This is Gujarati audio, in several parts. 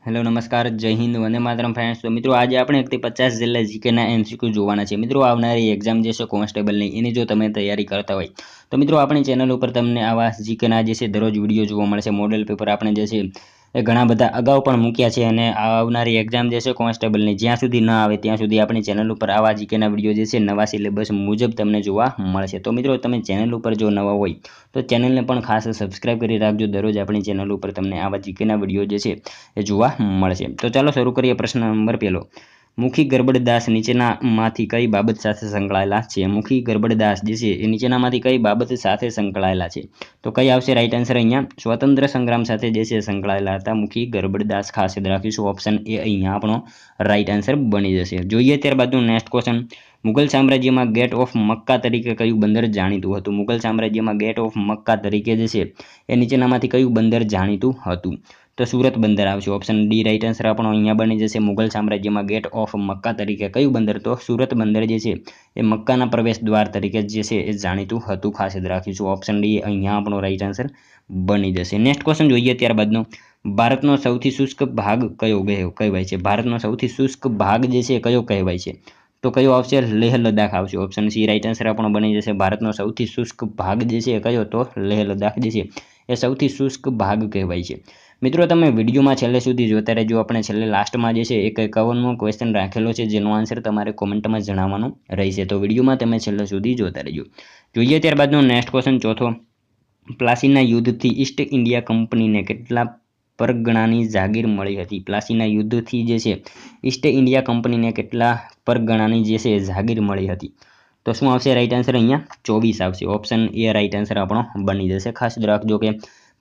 હેલો નમસ્કાર જય હિન્દ વંદે માતરમ ફ્રેન્ડ્સ। તો મિત્રો આજે આપણે 1 થી 50 જેટલા જીકેના એમસીક્યુ જોવાના છે। મિત્રો આવનારી એક્ઝામ જે છે કોન્સ્ટેબલની એની જો તમે તૈયારી કરતા હોય તો મિત્રો આપણી ચેનલ ઉપર તમને આવા જીકેના જે છે દરરોજ વિડીયો જોવા મળશે। મોડેલ પેપર આપણે જે છે એ ઘણા બધા અગાઉ પણ મૂક્યા છે અને આવનારી એક્ઝામ જે છે કોન્સ્ટેબલની જ્યાં સુધી ન આવે ત્યાં સુધી આપણી ચેનલ ઉપર આવા જીકેના વિડીયો જે છે નવા સિલેબસ મુજબ તમને જોવા મળશે। તો મિત્રો તમે ચેનલ ઉપર જો નવા હોય તો ચેનલને પણ ખાસ સબસ્ક્રાઇબ કરી રાખજો। દરરોજ આપણી ચેનલ ઉપર તમને આવા જીકેના વિડીયો જે છે એ જોવા મળશે। તો ચાલો શરૂ કરીએ। પ્રશ્ન નંબર 1, મુખી ગરબડદાસ નીચેનામાંથી કઈ બાબત સાથે સંકળાયેલા છે? મુખી ગરબડદાસ જે છે એ નીચેનામાંથી કઈ બાબત સાથે સંકળાયેલા છે? તો કઈ આવશે રાઈટ આન્સર અહીંયા? સ્વતંત્ર સંગ્રામ સાથે જે છે સંકળાયેલા હતા મુખી ગરબડદાસ। ખાસ યાદ રાખીશું, ઓપ્શન એ અહીંયા આપણો રાઈટ આન્સર બની જશે। જોઈએ ત્યારબાદનું નેક્સ્ટ ક્વેશ્ચન, મુગલ સામ્રાજ્યમાં ગેટ ઓફ મક્કા તરીકે કયું બંદર જાણીતું હતું? મુગલ સામ્રાજ્યમાં ગેટ ઓફ મક્કા તરીકે જે છે એ નીચેનામાંથી કયું બંદર જાણીતું હતું? તો સુરત બંદર આવશે, ઓપ્શન ડી રાઈટ આન્સર આપણો અહીંયા બની જશે। મુગલ સામ્રાજ્યમાં ગેટ ઓફ મક્કા તરીકે કયું બંદર? તો સુરત બંદર જે છે એ મક્કાના પ્રવેશ દ્વાર તરીકે જે છે એ જાણીતું હતું। ખાસ યાદ રાખીશું, ઓપ્શન ડી અહીંયા આપણો રાઈટ આન્સર બની જશે। નેક્સ્ટ ક્વેશ્ચન જોઈએ ત્યારબાદનો, ભારતનો સૌથી શુષ્ક ભાગ કયો કહેવાય છે? ભારતનો સૌથી શુષ્ક ભાગ જે છે કયો કહેવાય છે? તો કયો આવશે? લેહ લદ્દાખ આવશે, ઓપ્શન સી રાઈટ આન્સર આપણો બની જશે। ભારતનો સૌથી શુષ્ક ભાગ જે છે કયો? તો લેહ લદ્દાખ જે છે એ સૌથી શુષ્ક ભાગ કહેવાય છે। મિત્રો તમે વિડીયોમાં છેલ્લે સુધી જોતા રહેજો। આપણે છેલ્લે લાસ્ટમાં જે છે એક 51મો ક્વેશ્ચન રાખેલો છે જેનો આન્સર તમારે કોમેન્ટમાં જણાવવાનું રહેશે। તો વિડીયોમાં તમે છેલ્લે સુધી જોતા રહેજો। જોઈએ ત્યારબાદનો નેક્સ્ટ ક્વેશ્ચન ચોથો, પ્લાસીના યુદ્ધથી ઈસ્ટ ઇન્ડિયા કંપનીને કેટલા પરગણાની જાગીર મળી હતી? પ્લાસીના યુદ્ધથી જે છે ઈસ્ટ ઇન્ડિયા કંપનીને કેટલા પરગણાની જે છે જાગીર મળી હતી? તો શું આવશે રાઈટ આન્સર અહીંયા? 24 આવશે, ઓપ્શન એ રાઈટ આન્સર આપણો બની જશે। ખાસ રાખજો કે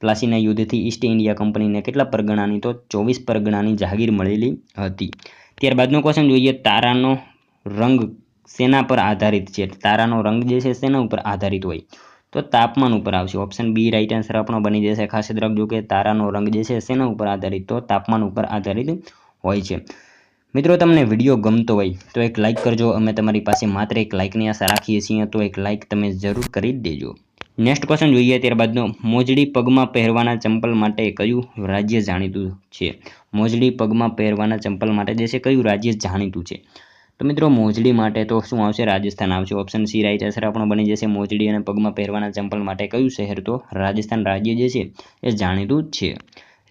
પ્લાસીના યુદ્ધથી ઈસ્ટ ઇન્ડિયા કંપનીને કેટલા પરગણાની? તો 24 પરગણાની જાગીર મળેલી હતી। ત્યારબાદનો ક્વેશ્ચન જોઈએ, તારાનો રંગ શેના પર આધારિત છે? તારાનો રંગ જે છે શેના ઉપર આધારિત હોય? તો તાપમાન ઉપર આવશે, ઓપ્શન બી રાઈટ આન્સર આપણો બની જશે। ખાસ યાદ રાખજો કે તારાનો રંગ જે છે શેના ઉપર આધારિત? તો તાપમાન ઉપર આધારિત હોય છે। મિત્રો તમને વિડીયો ગમતો હોય તો એક લાઇક કરજો। અમે તમારી પાસે માત્ર એક લાઇકની આશા રાખીએ છીએ, તો એક લાઇક તમે જરૂર કરી દેજો। નેક્સ્ટ ક્વેશ્ચન જોઈએ ત્યારબાદનો, મોજડી પગમાં પહેરવાના ચંપલ માટે કયું રાજ્ય જાણીતું છે? મોજડી પગમાં પહેરવાના ચંપલ માટે જે છે કયું રાજ્ય જાણીતું છે? તો મિત્રો મોજડી માટે તો શું આવશે? રાજસ્થાન આવશે, ઓપ્શન સી રાઈટ આન્સર આપણો બની જશે। મોજડી અને પગમાં પહેરવાના ચંપલ માટે કયું શહેર? તો રાજસ્થાન રાજ્ય જે છે એ જાણીતું છે।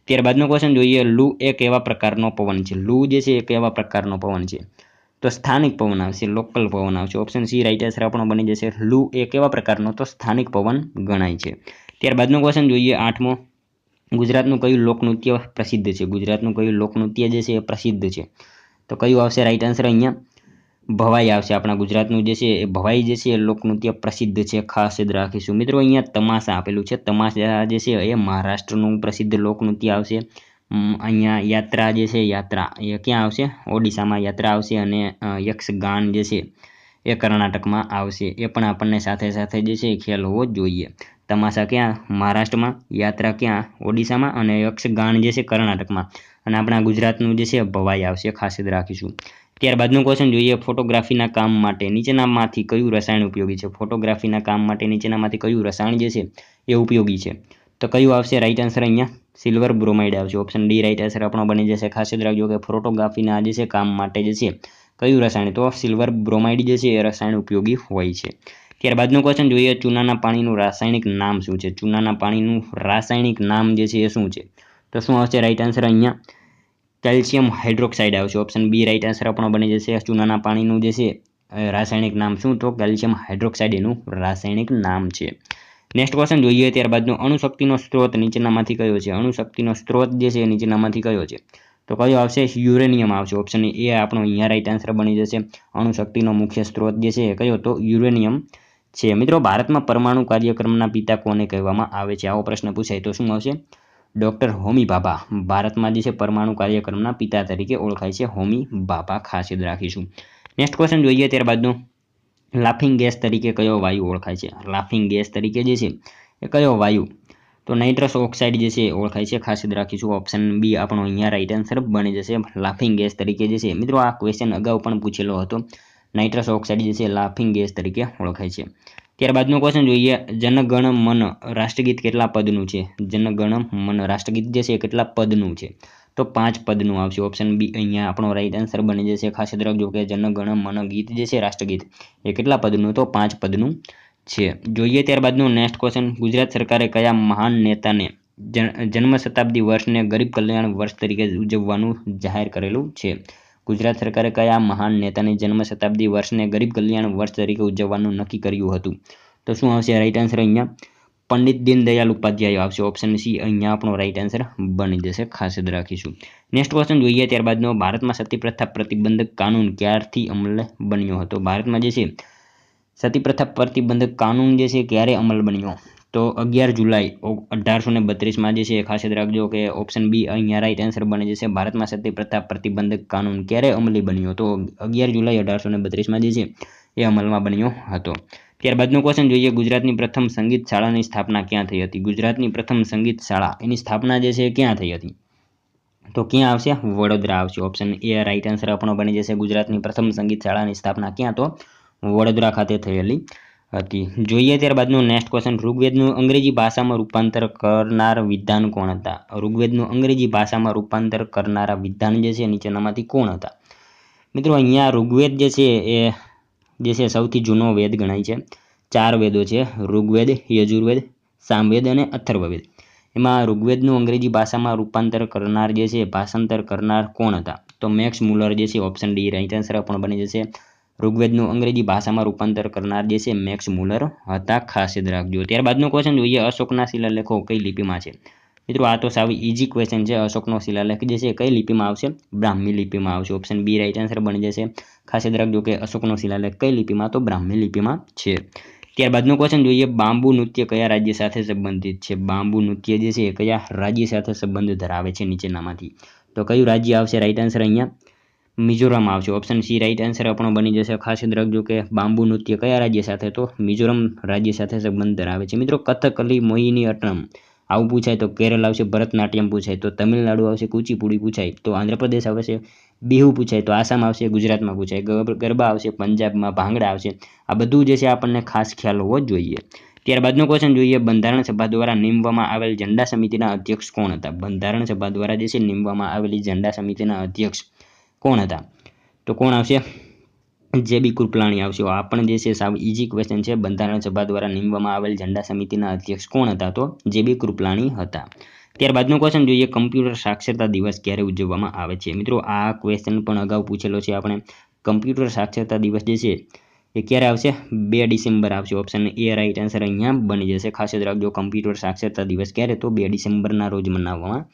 ત્યારબાદનો ક્વેશ્ચન જોઈએ, લૂ એ કેવા પ્રકારનો પવન છે? લૂ જે છે એ કેવા પ્રકારનો પવન છે? તો સ્થાનિક પવન આવશે, લોકલ પવન આવશે, ઓપ્શન સી રાઈટ આન્સર આપણો બની જશે। લૂ એ કેવા પ્રકારનો? તો સ્થાનિક પવન ગણાય છે। ત્યારબાદનો ક્વેશ્ચન જોઈએ 8મો, ગુજરાતનું કયું લોકનૃત્ય પ્રસિદ્ધ છે? ગુજરાતનું કયું લોકનૃત્ય જે છે એ પ્રસિદ્ધ છે? તો કયું આવશે રાઈટ આન્સર અહીંયા? ભવાઈ આવશે, આપણા ગુજરાતનું જે છે એ ભવાઈ જે છે એ લોકનૃત્ય પ્રસિદ્ધ છે। ખાસ યાદ રાખીશું। મિત્રો અહીંયા તમાશા આપેલું છે, તમાશા જે છે એ મહારાષ્ટ્રનું પ્રસિદ્ધ લોકનૃત્ય આવશે। અહીંયા યાત્રા જે છે, યાત્રા એ ક્યાં આવશે? ઓડિશામાં યાત્રા આવશે અને યક્ષગાન જે છે એ કર્ણાટકમાં આવશે। એ પણ આપણને સાથે સાથે જે છે ખ્યાલ હોવો જોઈએ। તમાશા ક્યાં? મહારાષ્ટ્રમાં, યાત્રા ક્યાં? ઓડિશામાં, અને યક્ષગાન જે છે કર્ણાટકમાં, અને આપણા ગુજરાતનું જે છે ભવાઈ આવશે। ખાસ યાદ રાખીશું। ત્યારબાદનું ક્વેશ્ચન જોઈએ, ફોટોગ્રાફીના કામ માટે નીચેનામાંથી કયું રસાયણ ઉપયોગી છે? ફોટોગ્રાફીના કામ માટે નીચેનામાંથી કયું રસાયણ જે છે એ ઉપયોગી છે? તો કયું આવશે રાઈટ આન્સર અહીંયા? સિલ્વર બ્રોમાઇડ આવશે, ઓપ્શન ડી રાઈટ આન્સર આપણો બની જશે। ખાસ યાદ રાખજો કે ફોટોગ્રાફીના જે છે કામ માટે જે છે કયું રસાયણ? તો સિલ્વર બ્રોમાઇડ જે છે એ રસાયણ ઉપયોગી હોય છે। ત્યારબાદનું ક્વેશ્ચન જોઈએ, ચૂનાના પાણીનું રાસાયણિક નામ શું છે? ચૂનાના પાણીનું રાસાયણિક નામ જે છે એ શું છે? તો શું આવશે રાઈટ આન્સર અહીંયા? કેલ્શિયમ હાઇડ્રોક્સાઇડ આવશે, ઓપ્શન બી રાઈટ આન્સર આપણો બની જશે। ચૂનાના પાણીનું જે છે રાસાયણિક નામ શું? તો કેલ્શિયમ હાઇડ્રોક્સાઇડ એનું રાસાયણિક નામ છે। નેક્સ્ટ ક્વેશ્ચન જોઈએ ત્યારબાદનો, અણુશક્તિનો સ્ત્રોત નીચેનામાંથી કયો છે? અણુશક્તિનો સ્ત્રોત જે છે નીચેનામાંથી કયો છે? તો કયો આવશે? યુરેનિયમ આવશે, ઓપ્શન એ આપણો અહીંયા રાઈટ આન્સર બની જશે। અણુશક્તિનો મુખ્ય સ્ત્રોત જે છે કયો? તો યુરેનિયમ છે। મિત્રો ભારતમાં પરમાણુ કાર્યક્રમના પિતા કોને કહેવામાં આવે છે? આવો પ્રશ્ન પૂછાય તો શું આવશે? ડૉક્ટર હોમી ભાભા ભારતમાં જે છે પરમાણુ કાર્યક્રમના પિતા તરીકે ઓળખાય છે, હોમી ભાભા। ખાસ યાદ રાખીશું। નેક્સ્ટ ક્વેશ્ચન જોઈએ ત્યારબાદનો, લાફિંગ ગેસ તરીકે કયો વાયુ ઓળખાય છે? લાફિંગ ગેસ તરીકે જે છે એ કયો વાયુ? તો નાઇટ્રસ ઓક્સાઇડ જે છે ઓળખાય છે। ખાસ યાદ રાખીશું, ઓપ્શન બી આપણો અહીંયા રાઈટ આન્સર બની જશે। લાફિંગ ગેસ તરીકે જે છે, મિત્રો આ ક્વેશ્ચન અગાઉ પણ પૂછેલો હતો, નાઇટ્રસ ઓક્સાઇડ જે છે લાફિંગ ગેસ તરીકે ઓળખાય છે। ત્યારબાદનો ક્વેશ્ચન જોઈએ, જનગણ મન રાષ્ટ્રગીત કેટલા પદનું છે? જનગણ મન રાષ્ટ્રગીત જે છે કેટલા પદનું છે? તો તો 5 પદનું આવશે. ઓપ્શન બી અહીંયા આપણો રાઈટ આન્સર બની જશે. ખાસ યાદ રાખજો કે જન ગણ મન ગીત જે છે રાષ્ટ્રગીત એ કેટલા પદનું? તો 5 પદનું છે. જોઈએ ત્યારબાદનું નેક્સ્ટ ક્વેશ્ચન. ગુજરાત સરકારે કયા મહાન નેતાને જન્મ શતાબ્દી વર્ષને ગરીબ કલ્યાણ વર્ષ તરીકે ઉજવવાનું જાહેર કરેલું છે? ગુજરાત સરકારે કયા મહાન નેતાની જન્મ શતાબ્દી વર્ષને ગરીબ કલ્યાણ વર્ષ તરીકે ઉજવવાનું નક્કી કર્યું હતું? તો શું આવશે રાઈટ આન્સર? અહીંયા પંડિત દીનદયાળ ઉપાધ્યાય આવશે. ઓપ્શન સી અહીંયા આપણો રાઈટ આન્સર બની જશે. ખાસ યાદ રાખીશું. નેક્સ્ટ ક્વેશ્ચન જોઈએ ત્યારબાદનો. ભારતમાં સતી પ્રથા પ્રતિબંધક કાનૂન ક્યારથી અમલ બન્યો હતો? ભારતમાં જે છે સતી પ્રથા પ્રતિબંધક કાનૂન જે છે ક્યારે અમલ બન્યો? તો 11 જુલાઈ 1832માં જે છે. ખાસ યાદ રાખજો કે ઓપ્શન બી અહીંયા રાઈટ આન્સર બની જશે. ભારતમાં સતી પ્રથા પ્રતિબંધક કાનૂન ક્યારે અમલી બન્યો? તો 11 જુલાઈ 1832માં જે છે એ અમલમાં બન્યો હતો. ત્યારબાદનો ક્વેશ્ચન જોઈએ. ગુજરાતની પ્રથમ સંગીત શાળાની સ્થાપના ક્યાં થઈ હતી? ગુજરાતની પ્રથમ સંગીત શાળા એની સ્થાપના જે છે ક્યાં થઈ હતી? તો ક્યાં આવશે? વડોદરા આવશે. ઓપ્શન એ રાઈટ આન્સર આપણો બની જશે. ગુજરાતની પ્રથમ સંગીત શાળાની સ્થાપના ક્યાં? તો વડોદરા ખાતે થયેલી હતી. જોઈએ ત્યારબાદનું નેક્સ્ટ ક્વેશ્ચન. ઋગ્વેદનું અંગ્રેજી ભાષામાં રૂપાંતર કરનાર વિદ્વાન કોણ હતા? ઋગ્વેદનું અંગ્રેજી ભાષામાં રૂપાંતર કરનારા વિદ્વાન જે છે નીચેનામાંથી કોણ હતા? મિત્રો અહીંયા ઋગ્વેદ જે છે એ સૌથી જૂનો વેદ ગણાય છે. 4 વેદો છે: ઋગ્વેદ, યજુર્વેદ, સામવેદ અને અથર્વવેદ. એમાં ઋગ્વેદનું અંગ્રેજી ભાષામાં રૂપાંતર કરનાર જે છે ભાષાંતર કરનાર કોણ હતા? તો મેક્સ મુલર જે છે. ઓપ્શન ડી રાઈટ આન્સર પણ બની જશે. ઋગ્વેદનું અંગ્રેજી ભાષામાં રૂપાંતર કરનાર જે છે મેક્સ મુલર હતા. ખાસ યાદ રાખજો. ત્યારબાદનો ક્વેશ્ચન જોઈએ. અશોકના શિલાલેખો કઈ લિપિમાં છે? મિત્રો આ તો સાવ ઈઝી ક્વેશ્ચન છે. અશોકનો શિલાલેખ જે છે કઈ લિપિમાં આવશે? બ્રાહ્મી લિપિમાં આવશે. ઓપ્શન બી રાઈટ આન્સર બની જશે. ખાસ યાદ રાખજો કે અશોકનો શિલાલેખ કઈ લિપિમાં? તો બ્રાહ્મી લિપિમાં છે. ત્યારબાદનો ક્વેશ્ચન જોઈએ. બાંબુ નૃત્ય કયા રાજ્ય સાથે સંબંધિત છે? બાંબુ નૃત્ય જે છે એ કયા રાજ્ય સાથે સંબંધ ધરાવે છે નીચેનામાંથી? તો કયું રાજ્ય આવશે રાઈટ આન્સર? અહીંયા મિઝોરમ આવશે. ઓપ્શન સી રાઈટ આન્સર આપણો બની જશે. ખાસ યાદ રાખજો કે બાંબુ નૃત્ય કયા રાજ્ય સાથે? તો મિઝોરમ રાજ્ય સાથે સંબંધ ધરાવે છે. મિત્રો કથકલી, મોહિની અટ્ટમ આવું પૂછાય તો કેરળ આવશે. ભરતનાટ્યમ પૂછાય તો તમિલનાડુ આવશે. કુચીપુડી પૂછાય તો આંધ્રપ્રદેશ આવશે. બિહુ પૂછાય તો આસામ આવશે. ગુજરાતમાં પૂછાય ગરબા આવશે. પંજાબમાં ભાંગડા આવશે. આ બધું જે છે આપણને ખાસ ખ્યાલ હોવો જોઈએ. ત્યારબાદનો ક્વેશ્ચન જોઈએ. બંધારણ સભા દ્વારા નીમવામાં આવેલ ઝંડા સમિતિના અધ્યક્ષ કોણ હતા? બંધારણ સભા દ્વારા જે છે નીમવામાં આવેલી ઝંડા સમિતિના અધ્યક્ષ કોણ હતા? તો કોણ આવશે? જે.બી. કૃપલાણી આવશે. આ પણ જે છે સાવ ઈઝી ક્વેશ્ચન છે. બંધારણ સભા દ્વારા નીમવામાં આવેલ ઝંડા સમિતિના અધ્યક્ષ કોણ હતા? તો જે.બી. કૃપલાણી હતા. ત્યારબાદનો ક્વેશ્ચન જોઈએ. કમ્પ્યુટર સાક્ષરતા દિવસ ક્યારે ઉજવવામાં આવે છે? મિત્રો આ ક્વેશ્ચન પણ અગાઉ પૂછેલો છે આપણે. કમ્પ્યુટર સાક્ષરતા દિવસ જે છે એ ક્યારે આવશે? 2 ડિસેમ્બર આવશે. ઓપ્શન એ રાઈટ આન્સર અહીંયા બની જશે. ખાસ યાદ રાખજો કમ્પ્યુટર સાક્ષરતા દિવસ ક્યારે? તો 2 ડિસેમ્બરના રોજ મનાવવામાં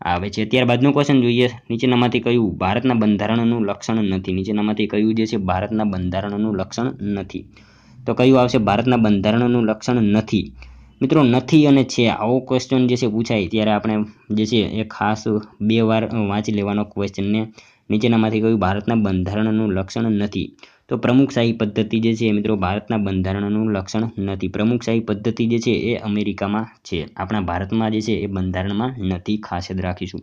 આવે છે. ત્યારબાદનો ક્વેશ્ચન જોઈએ. નીચેનામાંથી કયું ભારતના બંધારણનું લક્ષણ નથી? નીચેનામાંથી કયું જે છે ભારતના બંધારણનું લક્ષણ નથી? તો કયું આવશે? ભારતના બંધારણનું લક્ષણ નથી. મિત્રો નથી અને છે આવો ક્વેશ્ચન જે છે પૂછાય ત્યારે આપણે જે છે એ ખાસ 2 વાર વાંચી લેવાનો ક્વેશ્ચનને. નીચેનામાંથી કયું ભારતના બંધારણનું લક્ષણ નથી? તો પ્રમુખશાહી પદ્ધતિ જે છે મિત્રો ભારતના બંધારણનું લક્ષણ નથી. પ્રમુખશાહી પદ્ધતિ જે છે એ અમેરિકામાં છે. આપણા ભારતમાં જે છે એ બંધારણમાં નથી. ખાસ યાદ રાખીશું.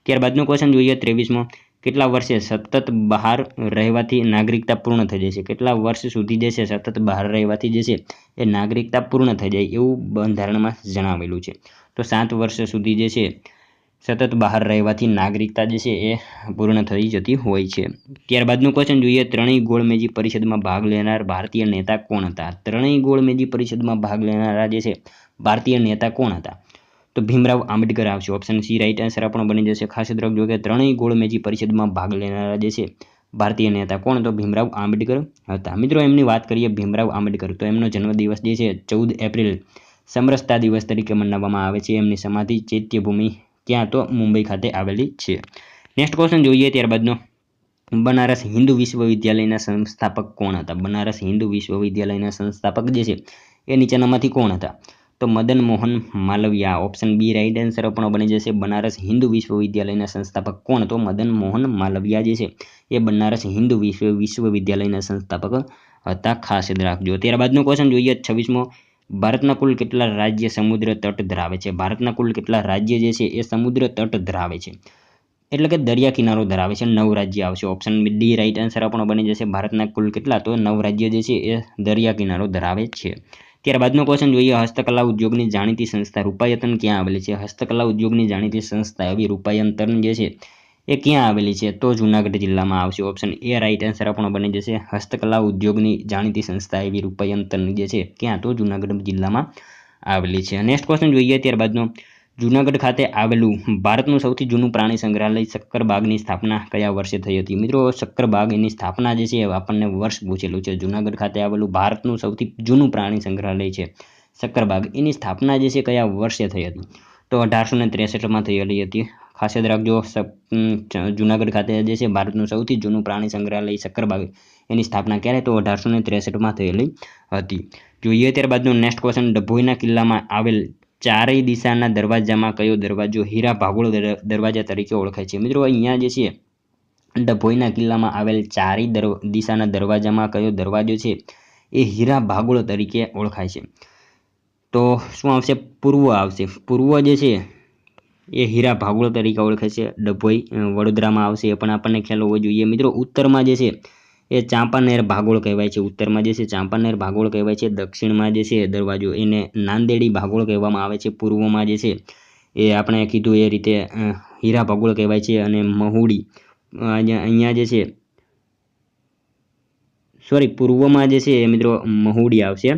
ત્યારબાદનો ક્વેશ્ચન જોઈએ. 23મો. કેટલા વર્ષે સતત બહાર રહેવાથી નાગરિકતા પૂર્ણ થઈ જાય છે? કેટલા વર્ષ સુધી જે છે સતત બહાર રહેવાથી જે છે એ નાગરિકતા પૂર્ણ થઈ જાય એવું બંધારણમાં જણાવેલું છે? તો 7 વર્ષ સુધી જે છે સતત બહાર રહેવાથી નાગરિકતા જે છે એ પૂર્ણ થઈ જતી હોય છે. ત્યારબાદનું ક્વેશ્ચન જોઈએ. ત્રણેય ગોળમેજી પરિષદમાં ભાગ લેનાર ભારતીય નેતા કોણ હતા? ત્રણેય ગોળમેજી પરિષદમાં ભાગ લેનારા જે છે ભારતીય નેતા કોણ હતા? તો ભીમરાવ આંબેડકર આવશે. ઓપ્શન સી રાઈટ આન્સર આપણો બની જશે. ખાસ યાદ રાખજો કે ત્રણેય ગોળમેજી પરિષદમાં ભાગ લેનારા જે છે ભારતીય નેતા કોણ? તો ભીમરાવ આંબેડકર હતા. મિત્રો એમની વાત કરીએ ભીમરાવ આંબેડકર તો એમનો જન્મદિવસ જે છે 14 એપ્રિલ સમરસતા દિવસ તરીકે મનાવવામાં આવે છે. એમની સમાધિ ચૈત્યભૂમિ ક્યાં? તો મુંબઈ ખાતે આવેલી છે. નેક્સ્ટ ક્વેશ્ચન જોઈએ. ત્યારબાદનો બનારસ હિન્દુ વિશ્વવિદ્યાલયના સંસ્થાપક કોણ હતા? બનારસ હિન્દુ વિશ્વવિદ્યાલયના સંસ્થાપક જે છે એ નીચેનામાંથી કોણ હતા? તો Madan Mohan Malaviya. Option B right answer પણ બની જશે. બનારસ હિન્દુ વિશ્વવિદ્યાલયના સંસ્થાપક કોણ? તો મદન મોહન માલવિયા જે છે એ બનારસ હિન્દુ વિશ્વવિદ્યાલયના સંસ્થાપક હતા. ખાસ યાદ રાખજો. ત્યારબાદનો ક્વેશ્ચન જોઈએ. 26મો. ભારતના કુલ કેટલા રાજ્ય સમુદ્ર તટ ધરાવે છે? ભારતના કુલ કેટલા રાજ્ય જે છે એ સમુદ્ર તટ ધરાવે છે? એટલે કે દરિયા કિનારો ધરાવે છે? 9 રાજ્ય આવશે. ઓપ્શન ડી રાઈટ આન્સર આપણો બની જશે. ભારતના કુલ કેટલા? તો 9 રાજ્ય જે છે એ દરિયા કિનારો ધરાવે છે. ત્યારબાદનો ક્વેશ્ચન જોઈએ, હસ્તકલા ઉદ્યોગની જાણીતી સંસ્થા રૂપાયતન ક્યાં આવેલી છે? હસ્તકલા ઉદ્યોગની જાણીતી સંસ્થા એવી રૂપાયતન જે છે એ ક્યાં આવેલી છે? તો જૂનાગઢ જિલ્લામાં આવશે. ઓપ્શન એ રાઈટ આન્સર આપણો બની જશે. હસ્તકલા ઉદ્યોગની જાણીતી સંસ્થા એવી રૂપાયતન જે છે ક્યાં? તો જૂનાગઢ જિલ્લામાં આવેલી છે. નેક્સ્ટ ક્વેશ્ચન જોઈએ ત્યારબાદનો, જૂનાગઢ ખાતે આવેલું ભારતનું સૌથી જૂનું પ્રાણી સંગ્રહાલય શક્કરબાગની સ્થાપના કયા વર્ષે થઈ હતી? મિત્રો, શક્કરબાગ એની સ્થાપના જે છે આપણને વર્ષ પૂછેલું છે. જૂનાગઢ ખાતે આવેલું ભારતનું સૌથી જૂનું પ્રાણી સંગ્રહાલય છે શક્કરબાગ, એની સ્થાપના જે છે કયા વર્ષે થઈ હતી? તો 1863માં થયેલી હતી. ખાસ યાદ રાખજો, જૂનાગઢ ખાતે જે છે ભારતનું સૌથી જૂનું પ્રાણી સંગ્રહાલય શક્કરબાગ, એની સ્થાપના ક્યારે? તો 1863માં થયેલી હતી. જોઈએ ત્યારબાદનો નેક્સ્ટ ક્વેશ્ચન, ડભોઈના કિલ્લામાં આવેલ ચારેય દિશાના દરવાજામાં કયો દરવાજો હીરા ભાગોળ દરવાજા તરીકે ઓળખાય છે? મિત્રો, અહીંયા જે છે ડભોઈના કિલ્લામાં આવેલ ચારેય દિશાના દરવાજામાં કયો દરવાજો છે એ હીરા ભાગોળ તરીકે ઓળખાય છે? તો શું આવશે? પૂર્વ આવશે. પૂર્વ જે છે એ હીરા ભાગોળ તરીકે ઓળખાય છે. ડભોઈ વડોદરામાં આવશે, એ પણ આપણને ખ્યાલ હોવો જોઈએ. મિત્રો, ઉત્તરમાં જે છે એ ચાંપાનેર ભાગોળ કહેવાય છે. ઉત્તરમાં જે છે ચાંપાનેર ભાગોળ કહેવાય છે. દક્ષિણમાં જે છે દરવાજો એને નાંદેડી ભાગોળ કહેવામાં આવે છે. પૂર્વમાં જે છે એ આપણે કીધું એ રીતે હીરા ભાગોળ કહેવાય છે. અને મહુડી અહીંયા જે છે પૂર્વમાં જે છે એ મિત્રો મહુડી આવશે.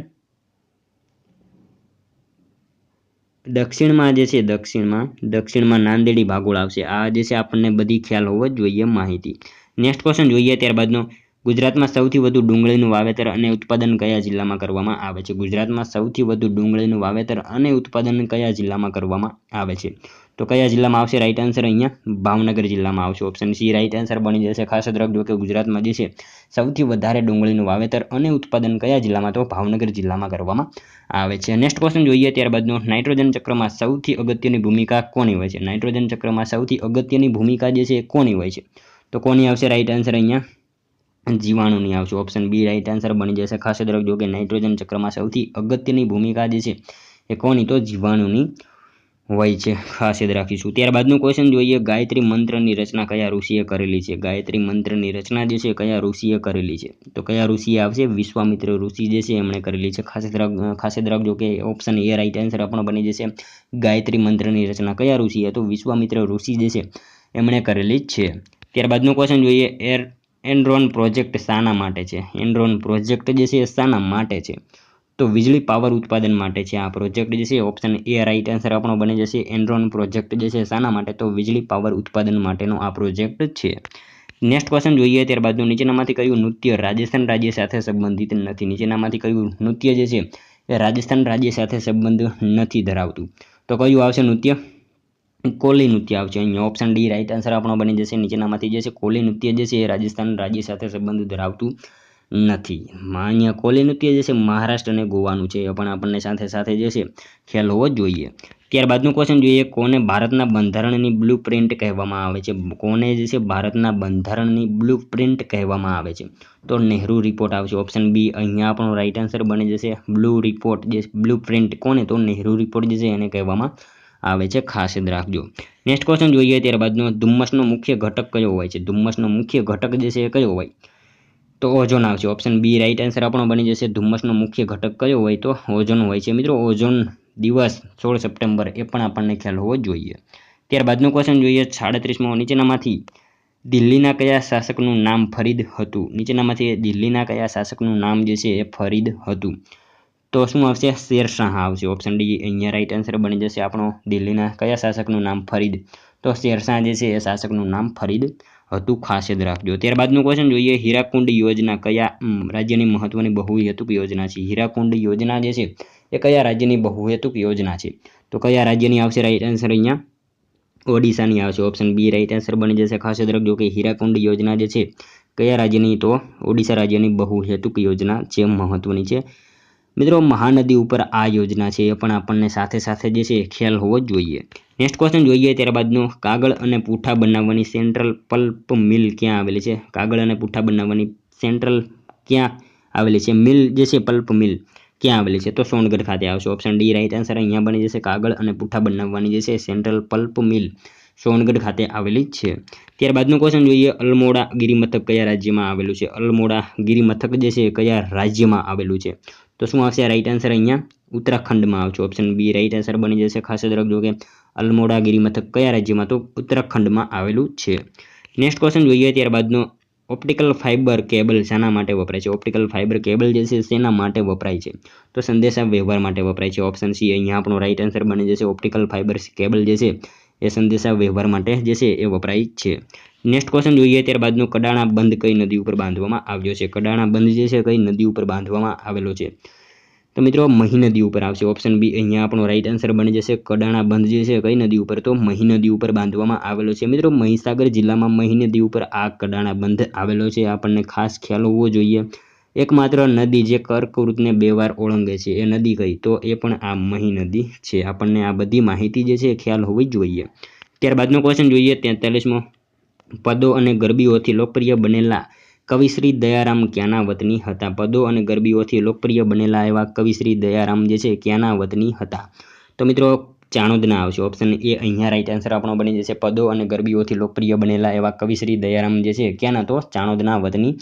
દક્ષિણમાં જે છે દક્ષિણમાં નાંદેડી ભાગોળ આવશે. આ જે છે આપણને બધી ખ્યાલ હોવો જોઈએ માહિતી. નેક્સ્ટ ક્વેશ્ચન જોઈએ ત્યારબાદનો, ગુજરાતમાં સૌથી વધુ ડુંગળીનું વાવેતર અને ઉત્પાદન કયા જિલ્લામાં કરવામાં આવે છે? ગુજરાતમાં સૌથી વધુ ડુંગળીનું વાવેતર અને ઉત્પાદન કયા જિલ્લામાં કરવામાં આવે છે? તો કયા જિલ્લામાં આવશે? રાઈટ આન્સર અહીંયા ભાવનગર જિલ્લામાં આવશે. ઓપ્શન સી રાઈટ આન્સર બની જશે. ખાસ યાદ રાખજો કે ગુજરાતમાં જે છે સૌથી વધારે ડુંગળીનું વાવેતર અને ઉત્પાદન કયા જિલ્લામાં? તો ભાવનગર જિલ્લામાં કરવામાં આવે છે. નેક્સ્ટ ક્વેશ્ચન જોઈએ ત્યારબાદનો, નાઇટ્રોજન ચક્રમાં સૌથી અગત્યની ભૂમિકા કોની હોય છે? નાઇટ્રોજન ચક્રમાં સૌથી અગત્યની ભૂમિકા જે છે કોની હોય છે? તો કોની આવશે? રાઈટ આન્સર અહીંયા જીવાણુની આવશે. ઓપ્શન બી રાઈટ આન્સર બની જશે. ખાસ યાદ રાખજો કે નાઇટ્રોજન ચક્રમાં સૌથી અગત્યની ભૂમિકા જે છે એ કોની? તો જીવાણુની હોય છે. ખાસ યાદ રાખીશું. ત્યારબાદનું ક્વેશ્ચન જોઈએ, ગાયત્રી મંત્રની રચના કયા ઋષિએ કરેલી છે? ગાયત્રી મંત્રની રચના જે છે કયા ઋષિએ કરેલી છે? તો કયા ઋષિએ આવશે? વિશ્વામિત્ર ઋષિ જે છે એમણે કરેલી છે. ખાસ યાદ રાખજો કે ઓપ્શન એ રાઈટ આન્સર આપણો બની જશે. ગાયત્રી મંત્રની રચના કયા ઋષિએ? તો વિશ્વામિત્ર ઋષિ જે છે એમણે કરેલી જ છે. ત્યારબાદનું ક્વેશ્ચન જોઈએ, એનરોન પ્રોજેક્ટ શાના માટે છે? એનરોન પ્રોજેક્ટ જે છે એ શાના માટે છે? તો વીજળી પાવર ઉત્પાદન માટે છે આ પ્રોજેક્ટ જે છે. ઓપ્શન એ રાઈટ આન્સર આપણો બની જશે. એનરોન પ્રોજેક્ટ જે છે શાના માટે? તો વીજળી પાવર ઉત્પાદન માટેનો આ પ્રોજેક્ટ છે. નેક્સ્ટ ક્વેશ્ચન જોઈએ ત્યારબાદનું, નીચેનામાંથી કયું નૃત્ય રાજસ્થાન રાજ્ય સાથે સંબંધિત નથી? નીચેનામાંથી કયું નૃત્ય જે છે એ રાજસ્થાન રાજ્ય સાથે સંબંધ નથી ધરાવતું? તો કયું આવશે નૃત્ય? કોલી નૃત્ય આવશે અહીંયા. ઓપ્શન ડી રાઈટ આન્સર આપણો બની જશે. નીચેનામાંથી જે છે કોલી નૃત્ય જે છે એ રાજસ્થાન રાજ્ય સાથે સંબંધ ધરાવતું નથી. અહીંયા કોલી નૃત્ય જે છે મહારાષ્ટ્ર અને ગોવાનું છે, એ પણ આપણને સાથે સાથે જે છે ખ્યાલ હોવો જોઈએ. ત્યારબાદનું ક્વેશ્ચન જોઈએ, કોને ભારતના બંધારણની બ્લુ પ્રિન્ટ કહેવામાં આવે છે? કોને જે છે ભારતના બંધારણની બ્લુ પ્રિન્ટ કહેવામાં આવે છે? તો નહેરુ રિપોર્ટ આવશે. ઓપ્શન બી અહીંયા આપણો રાઈટ આન્સર બની જશે. બ્લુ રિપોર્ટ જે બ્લુ પ્રિન્ટ કોને? તો નહેરુ રિપોર્ટ જે છે એને કહેવામાં આવે છે. ખાસ યાદ રાખજો. નેક્સ્ટ ક્વેશ્ચન જોઈએ ત્યારબાદનો, ધુમ્મસનો મુખ્ય ઘટક કયો હોય છે? ધુમ્મસનો મુખ્ય ઘટક જે છે એ કયો હોય? તો ઓઝોન આવશે. ઓપ્શન બી રાઈટ આન્સર આપણો બની જશે. ધુમ્મસનો મુખ્ય ઘટક કયો હોય? તો ઓઝોન હોય છે. મિત્રો, ઓઝોન દિવસ 16 સપ્ટેમ્બર એ પણ આપણને ખ્યાલ હોવો જોઈએ. ત્યારબાદનું ક્વેશ્ચન જોઈએ 37મો, નીચેનામાંથી દિલ્હીના કયા શાસકનું નામ ફરીદ હતું? નીચેનામાંથી દિલ્હીના કયા શાસકનું નામ જે છે એ ફરીદ હતું? તો શું આવશે? શેરશાહ આવશે. ઓપ્શન ડી અહીંયા રાઈટ આન્સર બની જશે આપણો. દિલ્હીના કયા શાસકનું નામ ફરીદ? તો શેરશાહ જે છે એ શાસકનું નામ ફરીદ હતું. ખાસ યાદ રાખજો. ત્યારબાદનું ક્વેશ્ચન જોઈએ, હીરાકુંડ યોજના કયા રાજ્યની મહત્વની બહુહેતુક યોજના છે? હીરાકુંડ યોજના જે છે એ કયા રાજ્યની બહુહેતુક યોજના છે? તો કયા રાજ્યની આવશે? રાઈટ આન્સર અહીંયા ઓડિશાની આવશે. ઓપ્શન બી રાઈટ આન્સર બની જશે. ખાસ યાદ રાખજો કે હીરાકુંડ યોજના જે છે કયા રાજ્યની? તો ઓડિશા રાજ્યની બહુહેતુક યોજના છે, મહત્વની છે. મિત્રો, મહાનદી ઉપર આ યોજના છે એ પણ આપણને સાથે સાથે જે છે ખ્યાલ હોવો જ જોઈએ. નેક્સ્ટ ક્વેશ્ચન જોઈએ ત્યારબાદનો, કાગળ અને પૂંઠા બનાવવાની સેન્ટ્રલ પલ્પ મિલ ક્યાં આવેલી છે? કાગળ અને પૂંઠા બનાવવાની સેન્ટ્રલ ક્યાં આવેલી છે? મિલ જે છે પલ્પ મિલ ક્યાં આવેલી છે? તો સોનગઢ ખાતે આવશે. ઓપ્શન ડી રાઈટ આન્સર અહીંયા બની જશે. કાગળ અને પૂંઠા બનાવવાની જે છે સેન્ટ્રલ પલ્પ મિલ સોનગઢ ખાતે આવેલી છે. ત્યારબાદનું ક્વેશ્ચન જોઈએ, અલમોડા ગિરિમથક કયા રાજ્યમાં આવેલું છે? અલમોડા ગિરિમથક જે છે કયા રાજ્યમાં આવેલું છે? તો શું આવશે રાઈટ આન્સર અહીંયા ઉત્તરાખંડમાં આવશે ઓપ્શન બી રાઈટ આન્સર બની જશે। ખાસ યાદ રાખજો કે અલ્મોડા ગિરિમથક કયા રાજ્યમાં તો ઉત્તરાખંડમાં આવેલું છે। નેક્સ્ટ ક્વેશ્ચન જોઈએ ત્યારબાદનો ઓપ્ટિકલ ફાઇબર કેબલ શાના માટે વપરાય છે? ઓપ્ટિકલ ફાઇબર કેબલ જે છે શેના માટે વપરાય છે? તો સંદેશા વ્યવહાર માટે વપરાય છે। ઓપ્શન સી અહીંયા આપણો રાઈટ આન્સર બની જશે। ઓપ્ટિકલ ફાઇબર કેબલ જે છે એ સંદેશા વ્યવહાર માટે જે છે એ વપરાય છે। નેક્સ્ટ ક્વેશ્ચન જોઈએ ત્યારબાદનો કડાણા બંધ કઈ નદી ઉપર બાંધવામાં આવ્યો છે? કડાણા બંધ જે છે કઈ નદી ઉપર બાંધવામાં આવેલો છે? તો મિત્રો મહી નદી ઉપર આવશે। ઓપ્શન બી અહીંયા આપણો રાઈટ આન્સર બની જશે। કડાણા બંધ જે છે કઈ નદી ઉપર? તો મહી નદી ઉપર બાંધવામાં આવેલો છે। મિત્રો મહીસાગર જિલ્લામાં મહી નદી ઉપર આ કડાણા બંધ આવેલો છે, આપણને ખાસ ખ્યાલ હોવો જોઈએ। એકમાત્ર નદી જે કર્કવૃતને 2 વાર ઓળંગે છે એ નદી કઈ? તો એ પણ આ મહી નદી છે। આપણને આ બધી માહિતી જે છે ખ્યાલ હોવી જોઈએ। ત્યારબાદનો ક્વેશ્ચન જોઈએ 43મો, પદો અને ગરબીઓથી લોકપ્રિય બનેલા કવિશ્રી દયારામ ક્યાંના વતની હતા? પદો અને ગરબીઓથી લોકપ્રિય બનેલા એવા કવિશ્રી દયારામ જે છે ક્યાંના વતની હતા? તો મિત્રો ચાણોદના આવશે। ઓપ્શન એ અહીંયા રાઈટ આન્સર આપણો બની જશે। પદો અને ગરબીઓથી લોકપ્રિય બનેલા એવા કવિશ્રી દયારામ જે છે ક્યાંના? તો ચાણોદના વતની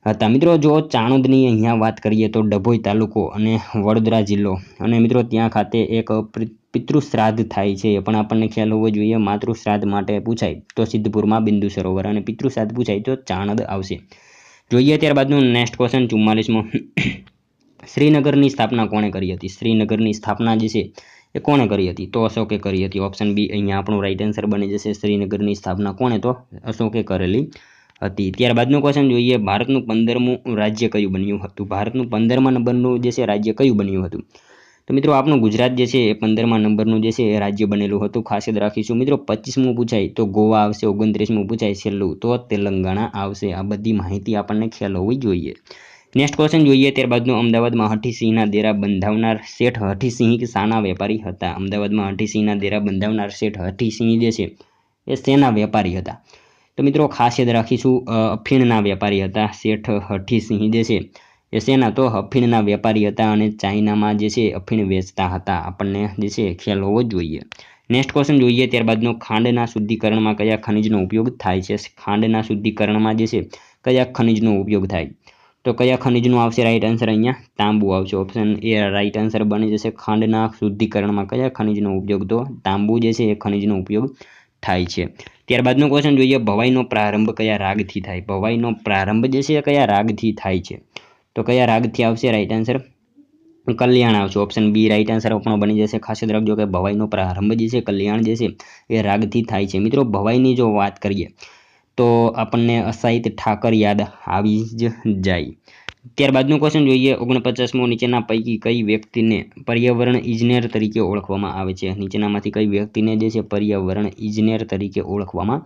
હતા। મિત્રો જો ચાણોદની અહીંયા વાત કરીએ તો ડભોઈ તાલુકો અને વડોદરા જિલ્લો, અને મિત્રો ત્યાં ખાતે એક પિતૃશ્રાદ્ધ થાય છે એ પણ આપણને ખ્યાલ હોવો જોઈએ। માતૃશ્રાદ્ધ માટે પૂછાય તો સિદ્ધપુરમાં બિંદુ સરોવર, અને પિતૃશ્રાદ્ધ પૂછાય તો ચાણોદ આવશે। જોઈએ ત્યારબાદનું નેક્સ્ટ ક્વેશ્ચન 44મો, શ્રીનગરની સ્થાપના કોણે કરી હતી? શ્રીનગરની સ્થાપના જે છે એ કોણે કરી હતી? તો અશોકે કરી હતી। ઓપ્શન બી અહીંયા આપણું રાઈટ આન્સર બની જશે। શ્રીનગરની સ્થાપના કોણે? તો અશોકે કરેલી હતી। ત્યારબાદનો ક્વેશ્ચન જોઈએ, ભારતનું 15મું રાજ્ય કયું બન્યું હતું? ભારતનું 15મા નંબરનું જે છે રાજ્ય કયું બન્યું હતું? તો મિત્રો આપણું ગુજરાત જે છે એ 15મા નંબરનું જે છે એ રાજ્ય બનેલું હતું। ખાસ યાદ રાખીશું મિત્રો। 25મું પૂછાય તો ગોવા આવશે। 29મું પૂછાય છેલ્લું તો તેલંગાણા આવશે। આ બધી માહિતી આપણને ખ્યાલ હોવી જોઈએ। નેક્સ્ટ ક્વેશ્ચન જોઈએ ત્યારબાદનો, અમદાવાદમાં હઠીસિંહના ડેરા બંધાવનાર શેઠ હઠીસિંહ શાના વેપારી હતા? અમદાવાદમાં હઠીસિંહના ડેરા બંધાવનાર શેઠ હઠીસિંહ જે છે એ શેના વેપારી હતા? તો મિત્રો ખાસ યાદ રાખીશું અફીણના વેપારી હતા શેઠ હઠીસિંહ જે છે એ શેના? તો અફીણના વેપારી હતા, અને ચાઇનામાં જે છે અફીણ વેચતા હતા। આપણને જે છે ખ્યાલ હોવો જોઈએ। નેક્સ્ટ ક્વેશ્ચન જોઈએ ત્યારબાદનો, ખાંડના શુદ્ધિકરણમાં કયા ખનિજનો ઉપયોગ થાય છે? ખાંડના શુદ્ધિકરણમાં જે છે કયા ખનિજનો ઉપયોગ થાય? તો કયા ખનિજનું આવશે રાઈટ આન્સર? અહીંયા તાંબુ આવશે। ઓપ્શન એ રાઈટ આન્સર બની જશે। ખાંડના શુદ્ધિકરણમાં કયા ખનિજનો ઉપયોગ? તો તાંબુ જે છે એ ખનિજનો ઉપયોગ થાય છે। ત્યારબાદનો ક્વેશ્ચન જોઈએ, ભવાઈનો પ્રારંભ કયા રાગથી થાય? ભવાઈનો પ્રારંભ જે છે કયા રાગથી થાય છે? તો કયા રાગથી આવશે રાઈટ આન્સર? કલ્યાણ આવશે। ઓપ્શન બી રાઈટ આન્સર આપણો બની જશે। ખાસ યાદ રાખજો કે ભવાઈનો પ્રારંભ જે છે કલ્યાણ જે છે એ રાગથી થાય છે। મિત્રો ભવાઈની જો વાત કરીએ તો આપણને અસાહિત ઠાકર યાદ આવી જ જાય। ત્યારબાદનો ક્વેશ્ચન જોઈએ 49મો, નીચેના પૈકી કઈ વ્યક્તિને પર્યાવરણ ઇજનેર તરીકે ઓળખવામાં આવે છે? નીચેનામાંથી કઈ વ્યક્તિને જે છે પર્યાવરણ ઇજનેર તરીકે ઓળખવામાં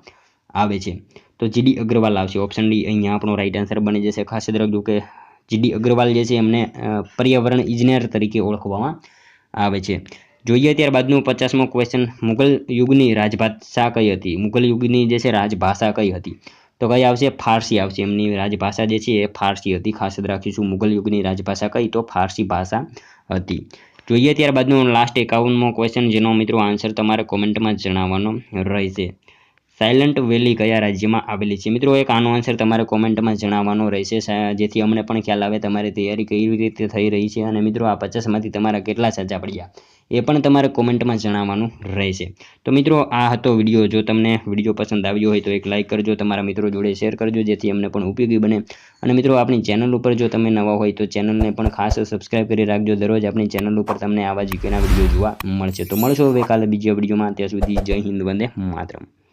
આવે છે? તો જીડી અગ્રવાલ આવશે। ઓપ્શન ડી અહીંયા આપણો રાઈટ આન્સર બની જશે। ખાસ યાદ રાખજો કે જીડી અગ્રવાલ જે છે એમને પર્યાવરણ ઇજનેર તરીકે ઓળખવામાં આવે છે। જોઈએ ત્યારબાદનું 50મો ક્વેશ્ચન, મુગલ યુગની રાજભાષા કઈ હતી? મુગલ યુગની જે છે રાજભાષા કઈ હતી? તો કઈ આવશે? ફારસી આવશે। એમની રાજભાષા જે છે એ ફારસી હતી। ખાસ યાદ રાખીશું મુગલ યુગની રાજભાષા કઈ? તો ફારસી ભાષા હતી। જોઈએ ત્યારબાદનો લાસ્ટ 51મો ક્વેશ્ચન, જેનો મિત્રો આન્સર તમારે કોમેન્ટમાં જણાવવાનો રહેશે। સાયલન્ટ વેલી કયા રાજ્યમાં આવેલી છે? મિત્રો એક આનો આન્સર તમારે કોમેન્ટમાં જણાવવાનો રહેશે, જેથી અમને પણ ખ્યાલ આવે તમારી તૈયારી કેવી રીતે થઈ રહી છે, અને મિત્રો આ 50માંથી તમારા કેટલા સાચા પડ્યા એ પણ તમારે કોમેન્ટમાં જણાવવાનું રહેશે। તો મિત્રો આ હતો વિડીયો। જો તમને વિડીયો પસંદ આવ્યો હોય તો એક લાઇક કરજો, તમારા મિત્રો જોડે શેર કરજો, જેથી અમને પણ ઉપયોગી બને। અને મિત્રો આપણી ચેનલ ઉપર જો તમે નવા હોય તો ચેનલને પણ ખાસ સબસ્ક્રાઇબ કરી રાખજો। દરરોજ આપણી ચેનલ ઉપર તમને આવા જીકેના વિડીયો જોવા મળશે। તો મળશો હવે કાલે બીજા વિડીયોમાં। ત્યાં સુધી જય હિન્દ, વંદે માતરમ।